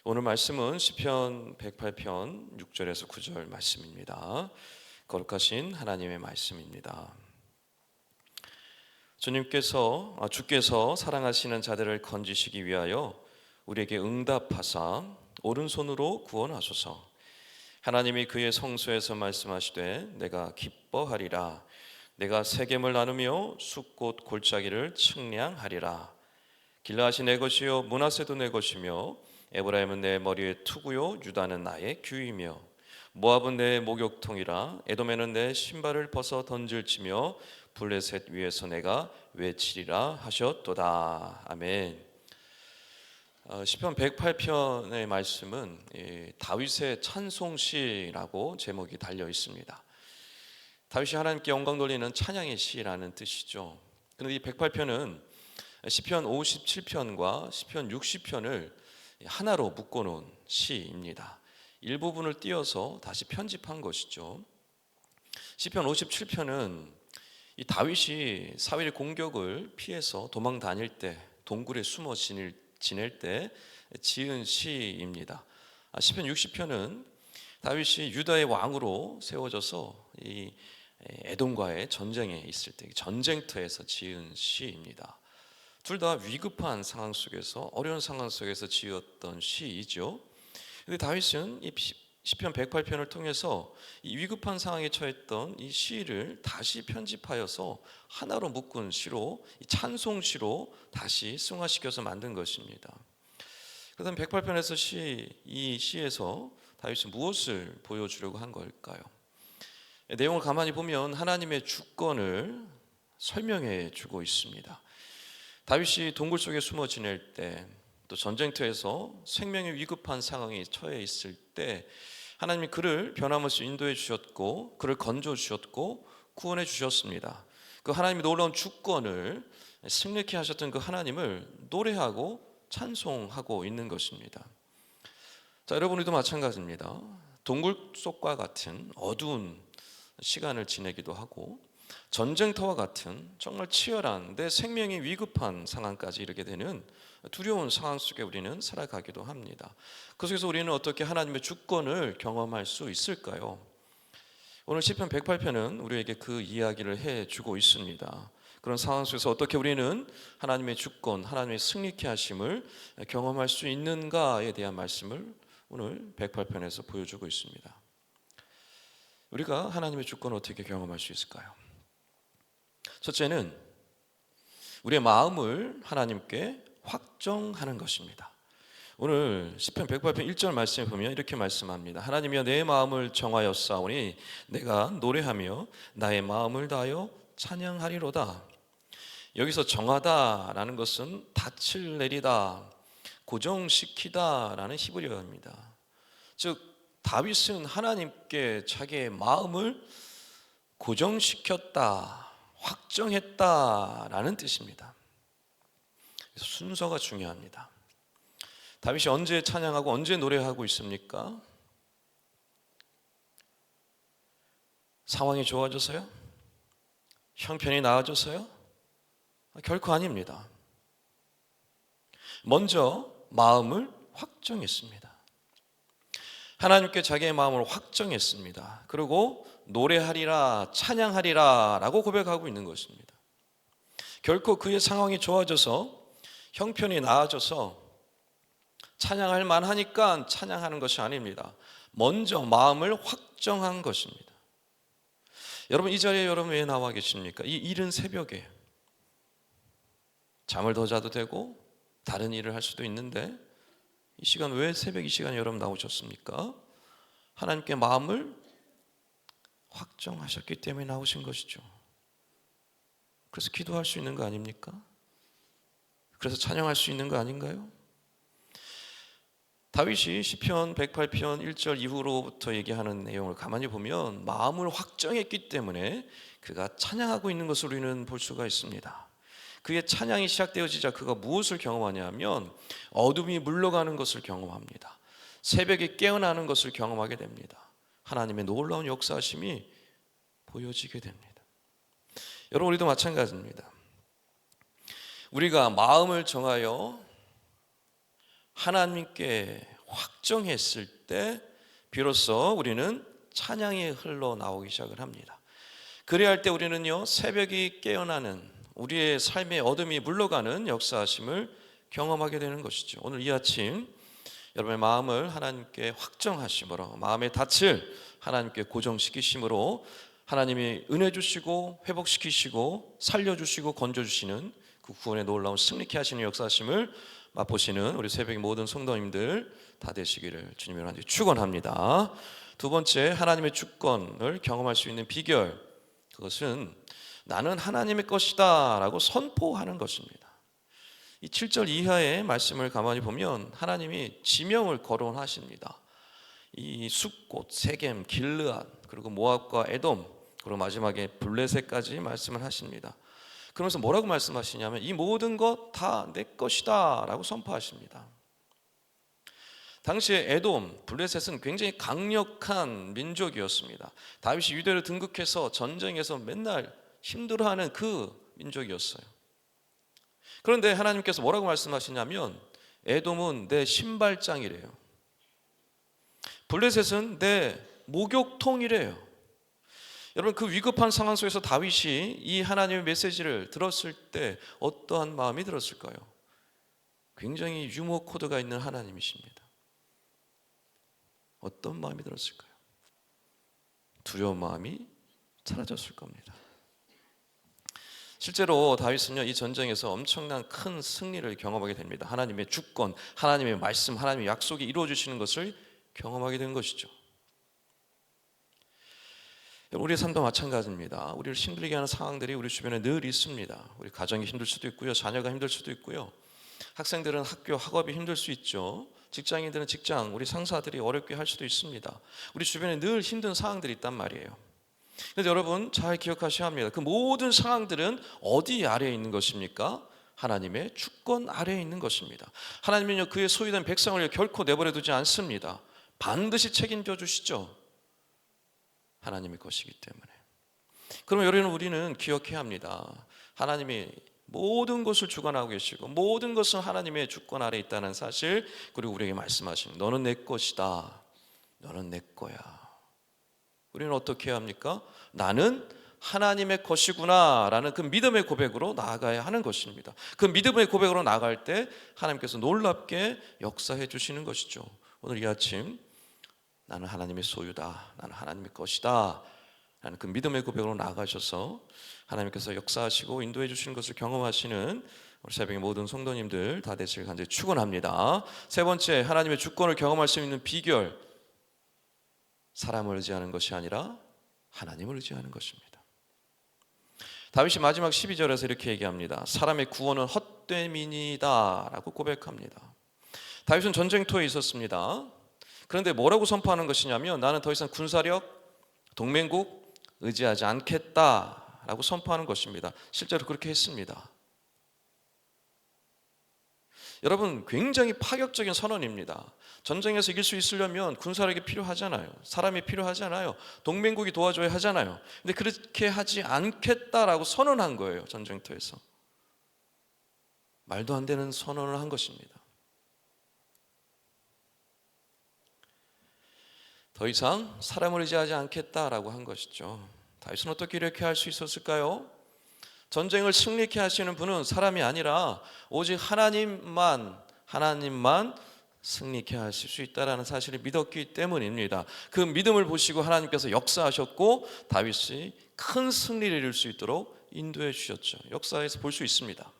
오늘 말씀은 시편 108편 6절에서 9절 말씀입니다. 거룩하신 하나님의 말씀입니다. 주께서 사랑하시는 자들을 건지시기 위하여 우리에게 응답하사 오른손으로 구원하소서. 하나님이 그의 성소에서 말씀하시되 내가 기뻐하리라. 내가 세겜을 나누며 숫곳 골짜기를 측량하리라. 길라앗이 내 것이요 므낫세도 내 것이며 에브라임은 내 머리의 투구요 유다는 나의 규이며 모압은 내 목욕통이라. 에돔에는 내 신발을 벗어 던질지며 블레셋 위에서 내가 외치리라 하셨도다. 아멘. 시편 108편의 말씀은 다윗의 찬송시라고 제목이 달려 있습니다. 다윗이 하나님께 영광 돌리는 찬양의 시라는 뜻이죠. 그런데 이 108편은 시편 57편과 시편 60편을 하나로 묶어놓은 시입니다. 일부분을 띄어서 다시 편집한 것이죠. 시편 57편은 이 다윗이 사울의 공격을 피해서 도망 다닐 때, 동굴에 숨어 지낼 때 지은 시입니다. 시편 60편은 다윗이 유다의 왕으로 세워져서 이 에돔과의 전쟁에 있을 때 전쟁터에서 지은 시입니다. 둘 다 위급한 상황 속에서, 어려운 상황 속에서 지었던 시이죠. 그런데 다윗은 이 시편 108편을 통해서 이 위급한 상황에 처했던 이 시를 다시 편집하여서 하나로 묶은 시로, 이 찬송시로 다시 승화시켜서 만든 것입니다. 그다음 108편에서 이 시에서 다윗은 무엇을 보여주려고 한 걸까요? 내용을 가만히 보면 하나님의 주권을 설명해 주고 있습니다. 다윗이 동굴 속에 숨어 지낼 때, 또 전쟁터에서 생명이 위급한 상황에 처해 있을 때 하나님이 그를 변함없이 인도해 주셨고, 그를 건져 주셨고 구원해 주셨습니다. 그 하나님의 놀라운 주권을 승리케 하셨던 그 하나님을 노래하고 찬송하고 있는 것입니다. 자, 여러분들도 마찬가지입니다. 동굴 속과 같은 어두운 시간을 지내기도 하고, 전쟁터와 같은 정말 치열한 내 생명이 위급한 상황까지 이르게 되는 두려운 상황 속에 우리는 살아가기도 합니다. 그 속에서 우리는 어떻게 하나님의 주권을 경험할 수 있을까요? 오늘 시편 108편은 우리에게 그 이야기를 해주고 있습니다. 그런 상황 속에서 어떻게 우리는 하나님의 주권, 하나님의 승리케 하심을 경험할 수 있는가에 대한 말씀을 오늘 108편에서 보여주고 있습니다. 우리가 하나님의 주권을 어떻게 경험할 수 있을까요? 첫째는 우리의 마음을 하나님께 확정하는 것입니다. 오늘 시편 108편 1절 말씀에 보면 이렇게 말씀합니다. 하나님이여 내 마음을 정하였사오니 내가 노래하며 나의 마음을 다하여 찬양하리로다. 여기서 정하다라는 것은 닻을 내리다, 고정시키다라는 히브리어입니다. 즉 다윗은 하나님께 자기의 마음을 고정시켰다, 확정했다라는 뜻입니다. 그래서 순서가 중요합니다. 다윗이 언제 찬양하고 언제 노래하고 있습니까? 상황이 좋아져서요? 형편이 나아져서요? 결코 아닙니다. 먼저 마음을 확정했습니다. 하나님께 자기의 마음을 확정했습니다. 그리고 노래하리라, 찬양하리라 라고 고백하고 있는 것입니다. 결코 그의 상황이 좋아져서, 형편이 나아져서 찬양할 만하니까 찬양하는 것이 아닙니다. 먼저 마음을 확정한 것입니다. 여러분, 이 자리에 여러분 왜 나와 계십니까? 이 이른 새벽에 잠을 더 자도 되고 다른 일을 할 수도 있는데 이 시간, 왜 새벽 이 시간에 여러분 나오셨습니까? 하나님께 마음을 확정하셨기 때문에 나오신 것이죠. 그래서 기도할 수 있는 거 아닙니까? 그래서 찬양할 수 있는 거 아닌가요? 다윗이 시편 108편 1절 이후로부터 얘기하는 내용을 가만히 보면 마음을 확정했기 때문에 그가 찬양하고 있는 것을 우리는 볼 수가 있습니다. 그의 찬양이 시작되어지자 그가 무엇을 경험하냐면 어둠이 물러가는 것을 경험합니다. 새벽에 깨어나는 것을 경험하게 됩니다. 하나님의 놀라운 역사하심이 보여지게 됩니다. 여러분, 우리도 마찬가지입니다. 우리가 마음을 정하여 하나님께 확정했을 때 비로소 우리는 찬양이 흘러나오기 시작을 합니다. 그래야 할 때 우리는요, 새벽이 깨어나는, 우리의 삶의 어둠이 물러가는 역사하심을 경험하게 되는 것이죠. 오늘 이 아침 여러분의 마음을 하나님께 확정하심으로, 마음의 닻을 하나님께 고정시키심으로 하나님이 은혜 주시고 회복시키시고 살려주시고 건져주시는 그 구원의 놀라운 승리케 하시는 역사하심을 맛보시는 우리 새벽의 모든 성도님들 다 되시기를 주님의 이름으로 축원합니다. 두 번째, 하나님의 주권을 경험할 수 있는 비결, 그것은 나는 하나님의 것이다 라고 선포하는 것입니다. 이 7절 이하의 말씀을 가만히 보면 하나님이 지명을 거론하십니다. 이 숲곳, 세겜, 길르앗, 그리고 모압과 에돔, 그리고 마지막에 블레셋까지 말씀을 하십니다. 그러면서 뭐라고 말씀하시냐면 이 모든 것 다 내 것이다 라고 선포하십니다. 당시에 에돔, 블레셋은 굉장히 강력한 민족이었습니다. 다윗이 유대로 등극해서 전쟁에서 맨날 힘들어하는 그 민족이었어요. 그런데 하나님께서 뭐라고 말씀하시냐면 에돔은 내 신발장이래요. 블레셋은 내 목욕통이래요. 여러분, 그 위급한 상황 속에서 다윗이 이 하나님의 메시지를 들었을 때 어떠한 마음이 들었을까요? 굉장히 유머 코드가 있는 하나님이십니다. 어떤 마음이 들었을까요? 두려운 마음이 사라졌을 겁니다. 실제로 다윗은요, 이 전쟁에서 엄청난 큰 승리를 경험하게 됩니다. 하나님의 주권, 하나님의 말씀, 하나님의 약속이 이루어지시는 것을 경험하게 된 것이죠. 우리의 삶도 마찬가지입니다. 우리를 힘들게 하는 상황들이 우리 주변에 늘 있습니다. 우리 가정이 힘들 수도 있고요, 자녀가 힘들 수도 있고요, 학생들은 학교, 학업이 힘들 수 있죠. 직장인들은 직장, 우리 상사들이 어렵게 할 수도 있습니다. 우리 주변에 늘 힘든 상황들이 있단 말이에요. 그런데 여러분 잘 기억하셔야 합니다. 그 모든 상황들은 어디 아래에 있는 것입니까? 하나님의 주권 아래에 있는 것입니다. 하나님은요, 그의 소유된 백성을 결코 내버려 두지 않습니다. 반드시 책임져 주시죠. 하나님의 것이기 때문에. 그럼 여러분, 우리는 기억해야 합니다. 하나님이 모든 것을 주관하고 계시고 모든 것은 하나님의 주권 아래에 있다는 사실, 그리고 우리에게 말씀하시는 너는 내 것이다, 너는 내 거야. 우리는 어떻게 해야 합니까? 나는 하나님의 것이구나 라는 그 믿음의 고백으로 나아가야 하는 것입니다. 그 믿음의 고백으로 나아갈 때 하나님께서 놀랍게 역사해 주시는 것이죠. 오늘 이 아침 나는 하나님의 소유다, 나는 하나님의 것이다 라는 그 믿음의 고백으로 나아가셔서 하나님께서 역사하시고 인도해 주시는 것을 경험하시는 우리 새벽의 모든 성도님들 다 되시길 간절히 축원합니다. 세 번째, 하나님의 주권을 경험할 수 있는 비결, 사람을 의지하는 것이 아니라 하나님을 의지하는 것입니다. 다윗이 마지막 12절에서 이렇게 얘기합니다. 사람의 구원은 헛됨이니다 라고 고백합니다. 다윗은 전쟁터에 있었습니다. 그런데 뭐라고 선포하는 것이냐면 나는 더 이상 군사력, 동맹국 의지하지 않겠다라고 선포하는 것입니다. 실제로 그렇게 했습니다. 여러분, 굉장히 파격적인 선언입니다. 전쟁에서 이길 수 있으려면 군사력이 필요하잖아요. 사람이 필요하잖아요. 동맹국이 도와줘야 하잖아요. 근데 그렇게 하지 않겠다라고 선언한 거예요. 전쟁터에서. 말도 안 되는 선언을 한 것입니다. 더 이상 사람을 의지하지 않겠다라고 한 것이죠. 다윗은 어떻게 이렇게 할 수 있었을까요? 전쟁을 승리케 하시는 분은 사람이 아니라 오직 하나님만 승리케 하실 수 있다는 사실을 믿었기 때문입니다. 그 믿음을 보시고 하나님께서 역사하셨고 다윗이 큰 승리를 이룰 수 있도록 인도해 주셨죠. 역사에서 볼 수 있습니다.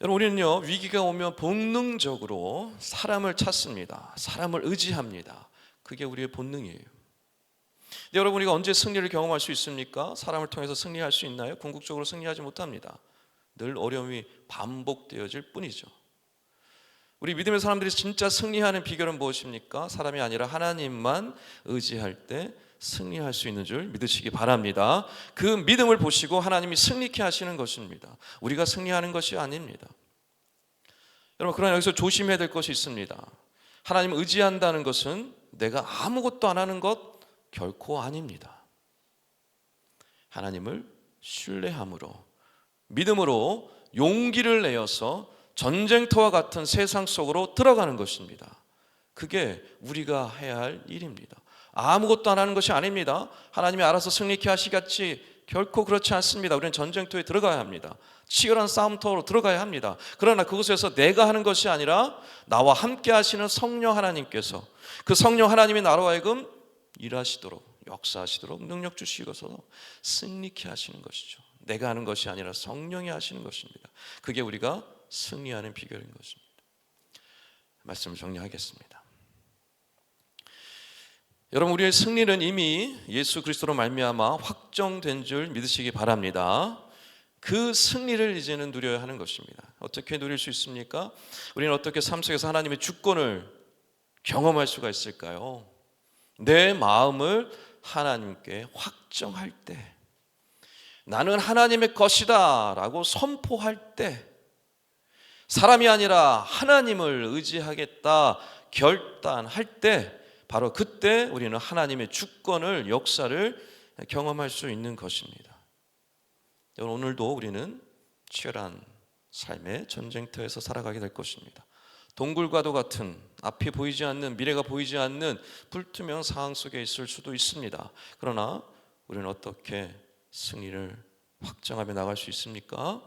여러분, 우리는요, 위기가 오면 본능적으로 사람을 찾습니다. 사람을 의지합니다. 그게 우리의 본능이에요. 근데 여러분, 우리가 언제 승리를 경험할 수 있습니까? 사람을 통해서 승리할 수 있나요? 궁극적으로 승리하지 못합니다. 늘 어려움이 반복되어질 뿐이죠. 우리 믿음의 사람들이 진짜 승리하는 비결은 무엇입니까? 사람이 아니라 하나님만 의지할 때 승리할 수 있는 줄 믿으시기 바랍니다. 그 믿음을 보시고 하나님이 승리케 하시는 것입니다. 우리가 승리하는 것이 아닙니다. 여러분, 그러나 여기서 조심해야 될 것이 있습니다. 하나님을 의지한다는 것은 내가 아무것도 안 하는 것 결코 아닙니다. 하나님을 신뢰함으로, 믿음으로 용기를 내어서 전쟁터와 같은 세상 속으로 들어가는 것입니다. 그게 우리가 해야 할 일입니다. 아무것도 안 하는 것이 아닙니다. 하나님이 알아서 승리케 하시겠지, 결코 그렇지 않습니다. 우리는 전쟁터에 들어가야 합니다. 치열한 싸움터로 들어가야 합니다. 그러나 그곳에서 내가 하는 것이 아니라 나와 함께 하시는 성령 하나님께서, 그 성령 하나님이 나로 하여금 일하시도록, 역사하시도록 능력 주시고서 승리케 하시는 것이죠. 내가 하는 것이 아니라 성령이 하시는 것입니다. 그게 우리가 승리하는 비결인 것입니다. 말씀을 정리하겠습니다. 여러분, 우리의 승리는 이미 예수 그리스도로 말미암아 확정된 줄 믿으시기 바랍니다. 그 승리를 이제는 누려야 하는 것입니다. 어떻게 누릴 수 있습니까? 우리는 어떻게 삶 속에서 하나님의 주권을 경험할 수가 있을까요? 내 마음을 하나님께 확정할 때, 나는 하나님의 것이다 라고 선포할 때, 사람이 아니라 하나님을 의지하겠다 결단할 때, 바로 그때 우리는 하나님의 주권을, 역사를 경험할 수 있는 것입니다. 오늘도 우리는 치열한 삶의 전쟁터에서 살아가게 될 것입니다. 동굴과도 같은, 앞이 보이지 않는, 미래가 보이지 않는 불투명 상황 속에 있을 수도 있습니다. 그러나 우리는 어떻게 승리를 확정하며 나갈 수 있습니까?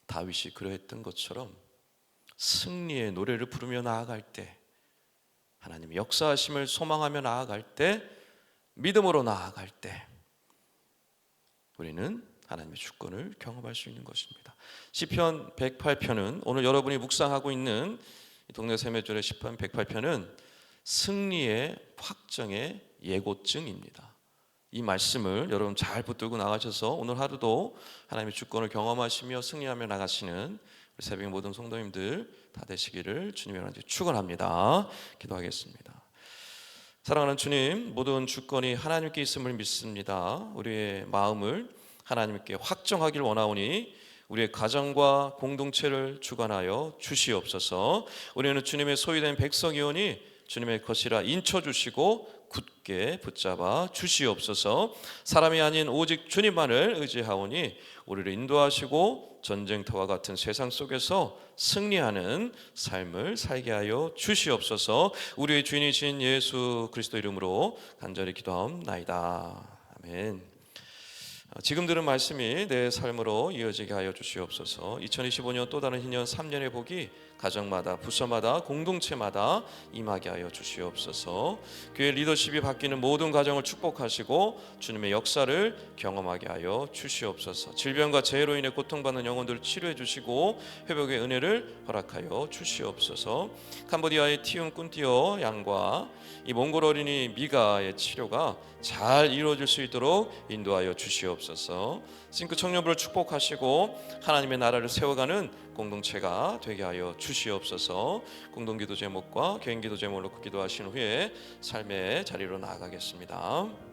다윗이 그러했던 것처럼 승리의 노래를 부르며 나아갈 때, 하나님의 역사하심을 소망하며 나아갈 때, 믿음으로 나아갈 때 우리는 하나님의 주권을 경험할 수 있는 것입니다. 시편 108편은, 오늘 여러분이 묵상하고 있는 동네 세매절의 시편 108편은 승리의 확정의 예고증입니다. 이 말씀을 여러분 잘 붙들고 나가셔서 오늘 하루도 하나님의 주권을 경험하시며 승리하며 나가시는 우리 새벽 모든 성도님들 다 되시기를 주님의 이름으로 축원합니다. 기도하겠습니다. 사랑하는 주님, 모든 주권이 하나님께 있음을 믿습니다. 우리의 마음을 하나님께 확정하길 원하오니 우리의 가정과 공동체를 주관하여 주시옵소서. 우리는 주님의 소유된 백성이오니 주님의 것이라 인쳐주시고 굳게 붙잡아 주시옵소서. 사람이 아닌 오직 주님만을 의지하오니 우리를 인도하시고 전쟁터와 같은 세상 속에서 승리하는 삶을 살게 하여 주시옵소서. 우리의 주인이신 예수 그리스도 이름으로 간절히 기도하옵나이다. 아멘. 지금 들은 말씀이 내 삶으로 이어지게 하여 주시옵소서. 2025년 또 다른 희년 3년의 복이 가정마다, 부서마다, 공동체마다 임하게 하여 주시옵소서. 교회 리더십이 바뀌는 모든 가정을 축복하시고 주님의 역사를 경험하게 하여 주시옵소서. 질병과 재해로 인해 고통받는 영혼들을 치료해 주시고 회복의 은혜를 허락하여 주시옵소서. 캄보디아의 티움 꾼띠어 양과 이 몽골 어린이 미가의 치료가 잘 이루어질 수 있도록 인도하여 주시옵소서. 싱크 청년부를 축복하시고 하나님의 나라를 세워가는 공동체가 되게 하여 주시옵소서. 공동기도 제목과 개인기도 제목을 놓고 기도하신 후에 삶의 자리로 나아가겠습니다.